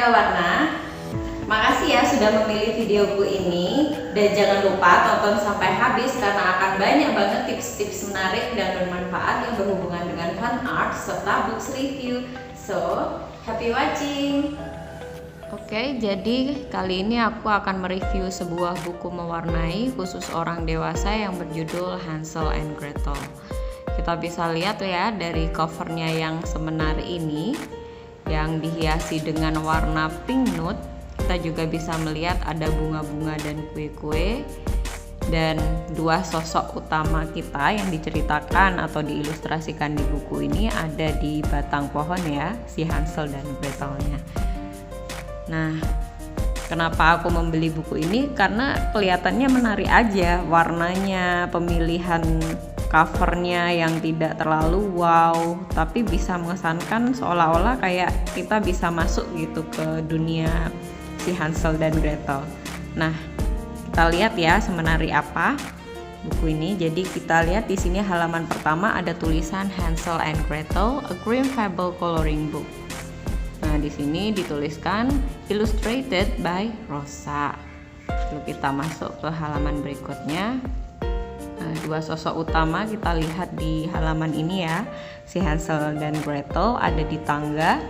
Aneka Warna. Makasih ya sudah memilih videoku ini, dan jangan lupa tonton sampai habis karena akan banyak banget tips-tips menarik dan bermanfaat yang berhubungan dengan fan art serta books review. So, happy watching! Oke, jadi kali ini aku akan mereview sebuah buku mewarnai khusus orang dewasa yang berjudul Hansel and Gretel. Kita bisa lihat ya dari covernya yang semenarik ini, yang dihiasi dengan warna pink nude. Kita juga bisa melihat ada bunga-bunga dan kue-kue, dan dua sosok utama kita yang diceritakan atau diilustrasikan di buku ini ada di batang pohon ya, si Hansel dan Gretelnya. Nah, kenapa aku membeli buku ini? Karena kelihatannya menarik aja, warnanya, pemilihan covernya yang tidak terlalu wow, tapi bisa mengesankan seolah-olah kayak kita bisa masuk gitu ke dunia si Hansel dan Gretel. Nah, kita lihat ya semenarik apa buku ini. Jadi kita lihat di sini halaman pertama ada tulisan Hansel and Gretel, a Grimm Fable coloring book. Nah, di sini dituliskan illustrated by Rosa. Lalu kita masuk ke halaman berikutnya. Nah, dua sosok utama kita lihat di halaman ini ya, si Hansel dan Gretel ada di tangga.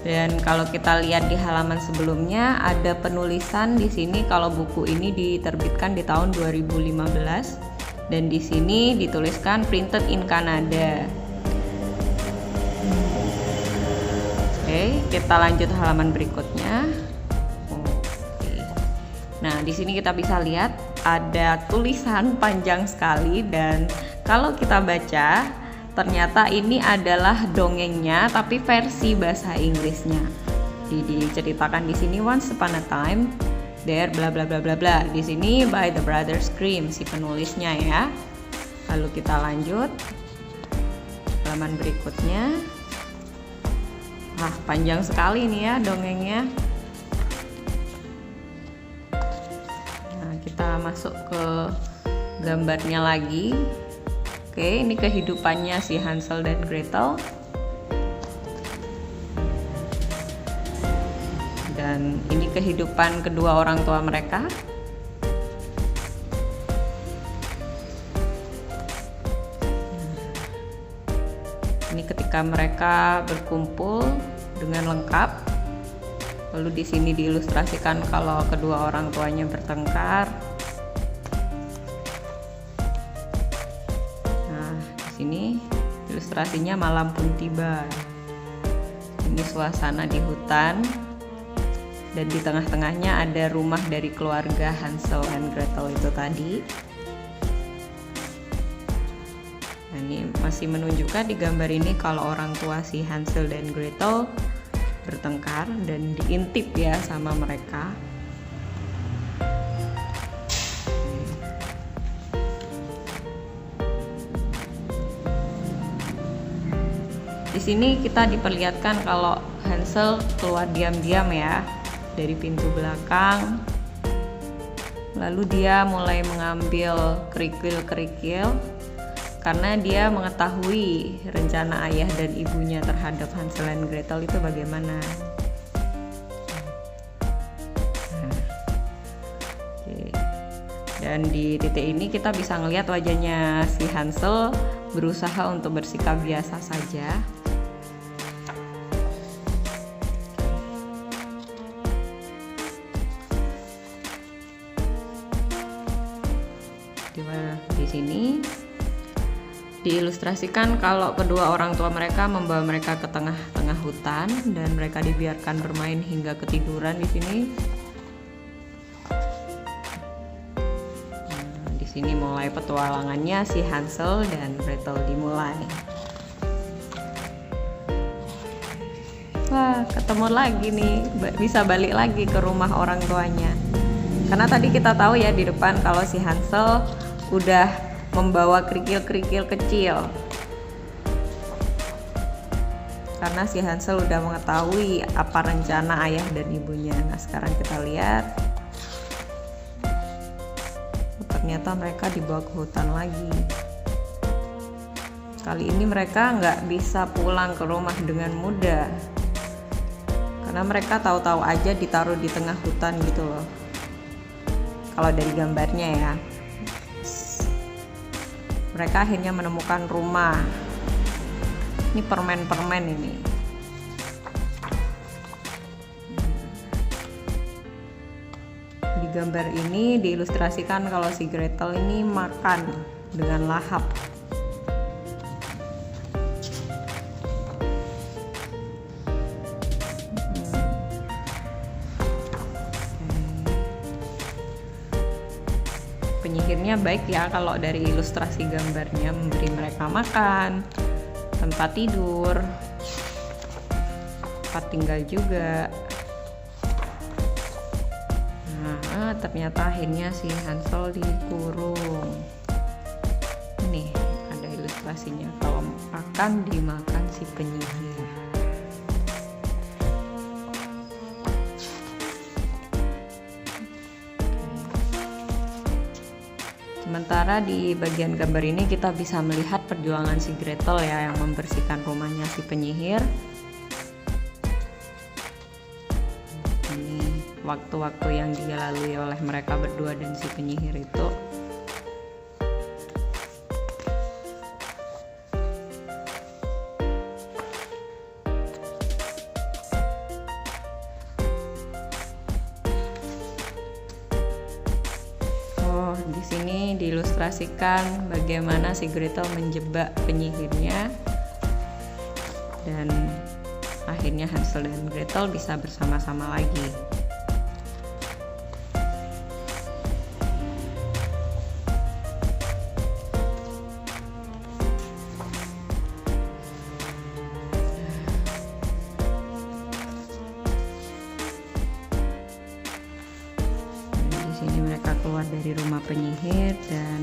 Dan kalau kita lihat di halaman sebelumnya ada penulisan di sini kalau buku ini diterbitkan di tahun 2015, dan di sini dituliskan printed in Canada. Oke, kita lanjut halaman berikutnya. Oke. Nah, di sini kita bisa lihat ada tulisan panjang sekali, dan kalau kita baca ternyata ini adalah dongengnya tapi versi bahasa Inggrisnya. Jadi diceritakan di sini once upon a time there bla bla bla bla bla. Di sini by the Brothers Grimm si penulisnya ya. Lalu kita lanjut halaman berikutnya. Wah, panjang sekali nih ya dongengnya. Nah, kita masuk ke gambarnya lagi. Oke, ini kehidupannya si Hansel dan Gretel. Dan ini kehidupan kedua orang tua mereka. Ini ketika mereka berkumpul dengan lengkap. Lalu di sini diilustrasikan kalau kedua orang tuanya bertengkar. Sini ilustrasinya malam pun tiba. Ini suasana di hutan, dan di tengah-tengahnya ada rumah dari keluarga Hansel and Gretel itu tadi. Nah, ini masih menunjukkan di gambar ini kalau orang tua si Hansel dan Gretel bertengkar dan diintip ya sama mereka. Di sini kita diperlihatkan kalau Hansel keluar diam-diam ya dari pintu belakang. Lalu dia mulai mengambil kerikil-kerikil karena dia mengetahui rencana ayah dan ibunya terhadap Hansel dan Gretel itu bagaimana. Dan di titik ini kita bisa ngelihat wajahnya si Hansel berusaha untuk bersikap biasa saja. Di sini diilustrasikan kalau kedua orang tua mereka membawa mereka ke tengah-tengah hutan dan mereka dibiarkan bermain hingga ketiduran di sini. Nah, di sini mulai petualangannya si Hansel dan Gretel dimulai. Wah, ketemu lagi nih, bisa balik lagi ke rumah orang tuanya. Karena tadi kita tahu ya di depan kalau si Hansel udah membawa kerikil-kerikil kecil. Karena si Hansel udah mengetahui apa rencana ayah dan ibunya. Nah, sekarang kita lihat. Ternyata mereka dibawa ke hutan lagi. Kali ini mereka nggak bisa pulang ke rumah dengan mudah. karena mereka tahu-tahu aja ditaruh di tengah hutan gitu loh kalau dari gambarnya ya. Mereka akhirnya menemukan rumah. Ini permen-permen ini. Di gambar ini diilustrasikan kalau si Gretel ini makan dengan lahap. Penyihirnya baik ya kalau dari ilustrasi gambarnya, memberi mereka makan, tempat tidur, tempat tinggal juga. Nah, ternyata akhirnya si Hansel dikurung. Ini ada ilustrasinya kalau akan dimakan si penyihir. Sementara di bagian gambar ini kita bisa melihat perjuangan si Gretel ya, yang membersihkan rumahnya si penyihir. Ini waktu-waktu yang dilalui oleh mereka berdua dan si penyihir itu. Di sini diilustrasikan bagaimana si Gretel menjebak penyihirnya dan akhirnya Hansel dan Gretel bisa bersama-sama lagi. Ini mereka keluar dari rumah penyihir dan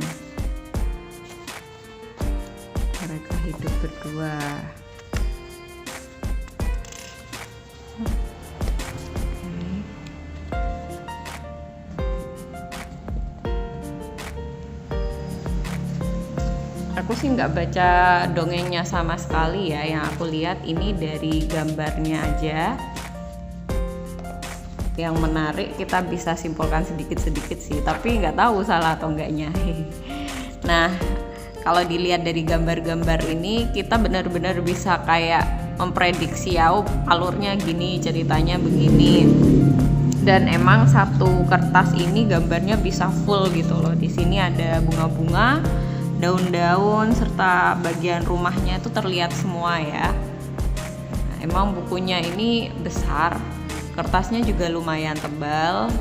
mereka hidup berdua. Aku sih nggak baca dongengnya sama sekali ya, yang aku lihat ini dari gambarnya aja. Yang menarik kita bisa simpulkan sedikit-sedikit sih, tapi nggak tahu salah atau enggaknya. Nah, kalau dilihat dari gambar-gambar ini kita benar-benar bisa kayak memprediksi ya, alurnya gini, ceritanya begini. Dan emang satu kertas ini gambarnya bisa full gitu loh. Di sini ada bunga-bunga, daun-daun, serta bagian rumahnya itu terlihat semua ya. Nah, emang bukunya ini besar. Kertasnya juga lumayan tebal.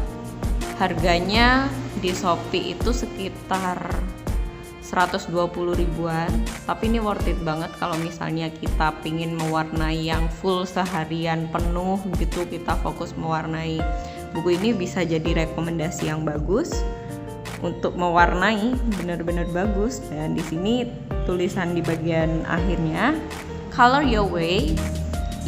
Harganya di Shopee itu sekitar 120 ribuan. Tapi ini worth it banget kalau misalnya kita pingin mewarnai yang full seharian penuh gitu, kita fokus mewarnai. Buku ini bisa jadi rekomendasi yang bagus untuk mewarnai, benar-benar bagus. Dan di sini tulisan di bagian akhirnya, color your way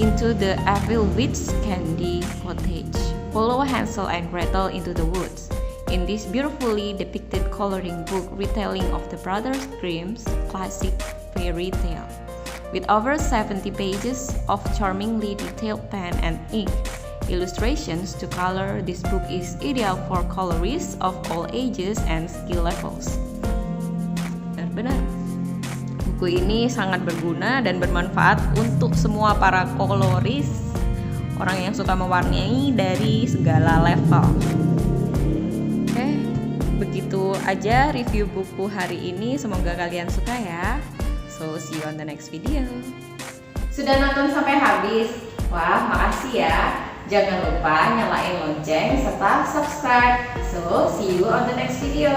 into the evil witch candy cottage. Follow Hansel and Gretel into the woods. In this beautifully depicted coloring book retelling of the Brothers Grimm's classic fairy tale, with over 70 pages of charmingly detailed pen and ink illustrations to color, this book is ideal for colorists of all ages and skill levels. Benar-benar. Buku ini sangat berguna dan bermanfaat untuk semua para koloris, orang yang suka mewarnai dari segala level. Oke, begitu aja review buku hari ini. Semoga kalian suka ya. So, see you on the next video. Sudah nonton sampai habis? Wah, makasih ya. Jangan lupa nyalain lonceng serta subscribe. So, see you on the next video.